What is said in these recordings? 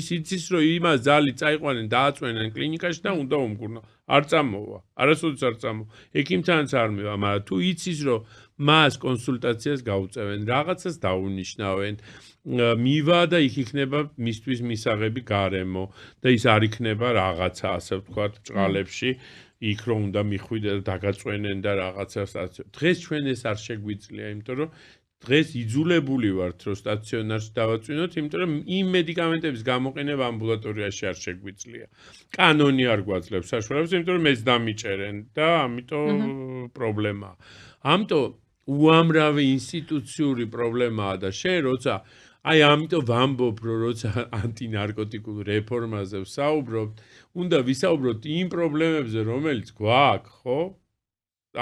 ის იცის რომ იმას ძალი წაიყვანენ დააწვენენ კლინიკაში და უნდა უმკურნალო არ წამოვა არასოდეს არ წამოვა ექიმთანაც არ მივა მაგრამ თუ იცის რომ მას კონსულტაციას გაუწევენ რაღაცას დაუნიშნავენ მივა და იქ იქნება მისთვის მისაღები გარემო და ის არ იქნება რაღაცა ასე ვთქვათ ჭყალებში იქ რომ უნდა მიხვიდე და დაგაწვენენ და რაღაცას დღეს ჩვენ ეს არ შეგვიძლია იმიტომ რომ დღეს იძულებული ვართ რომ სტაციონარში დავაწვინოთ იმიტომ რომ იმ მედიკამენტების გამოყენება ამბულატორიაში არ შეგვიძლია კანონი არ გვაძლევს საშუალებას იმიტომ რომ ეს დამიჭერენ და ამიტომ პრობლემაა ამიტომ უამრავი ინსტიტუციური პრობლემაა და შენ როცა აი ამიტომ ვამბობ რომ როცა ანტინარკოტიკულ რეფორმაზე ვსაუბრობთ უნდა ვისაუბროთ იმ პრობლემებზე რომელიც გვაქვს ხო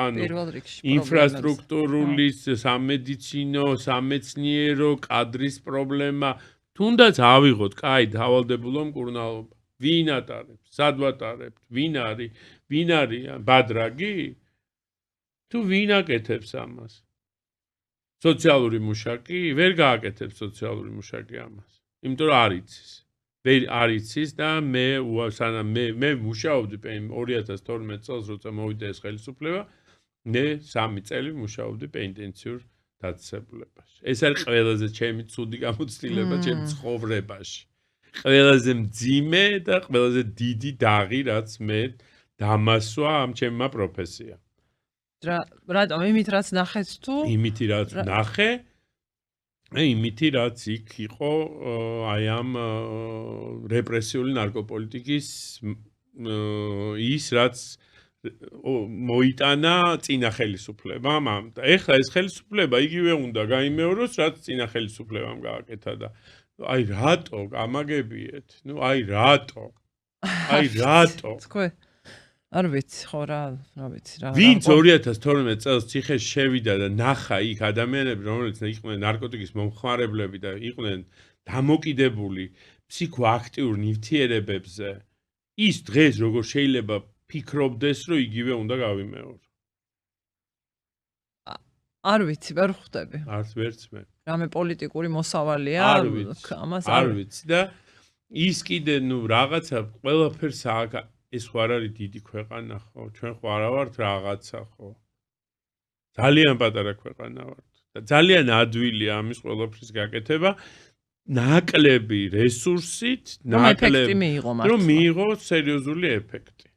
ანუ ინფრასტრუქტურული სამედიცინო სამეცნიერო კადრის პრობლემა თუნდაც ავიღოთ კაი დავალდებულო მკურნალობა ვინ ატარებს სად ვატარებთ ვინ არის ბადრაგი თუ ვინ აკეთებს ამას სოციალური მუშაკი ვერ გააკეთებს სოციალური მუშაკი ამას იმიტომ რომ არ იცის და მე მუშაობდი 2012 წელს როცა მოვიდა ეს ხელისუფლება მე 3 წელი მუშაობდი პენტენციურ დაწესებულებაში ეს არის ყველაზე ჩემი ცუდი გამოცდილება ჩემ ცხოვრებაში ყველაზე მძიმე და ყველაზე დიდი დაღი რაც მე დამასვა ამ ჩემმა პროფესიამ რატომ იმით რაც ნახეთ თუ იმითი რაც ნახე იმითი რაც იქ იყო აი ამ რეპრესიული ნარკოპოლიტიკის ის რაც მოიტანა წინა ხელისუფლებამ და ეხლა ეს ხელისუფლება იგივე უნდა გაიმეოროს რაც წინა ხელისუფლებამ გააკეთა და აი რატო გამაგებიეთ ნუ აი რატო თქვენ არ ვიცი ხო რა ვიცი რა ვინც 2012 წელს ციხეში შევიდა და ნახა იქ ადამიანები რომელიც იყვნენ ნარკოტიკის მომხმარებლები და იყვნენ დამოკიდებული ფსიქოაქტიურ ნივთიერებებზე ის დღეს როგორ შეიძლება ფიქრობდეს რომ იგივე უნდა გავიმეორო არ ვიცი ვერ ხვდები არც ვერც მე რამე პოლიტიკური მოსავალია ამას არ ვიცი და ის კიდე ნუ რაღაცა ყველაფერს ეს ხო არ არის დიდი ქვეყანა ხო ჩვენ ხო არა ვართ რაღაცა ხო ძალიან პატარა ქვეყანა ვართ და ძალიან ადვილია ამის ყველაფრის გაკეთება ნაკლები რესურსით ნაკლები რომ მიიღო სერიოზული ეფექტი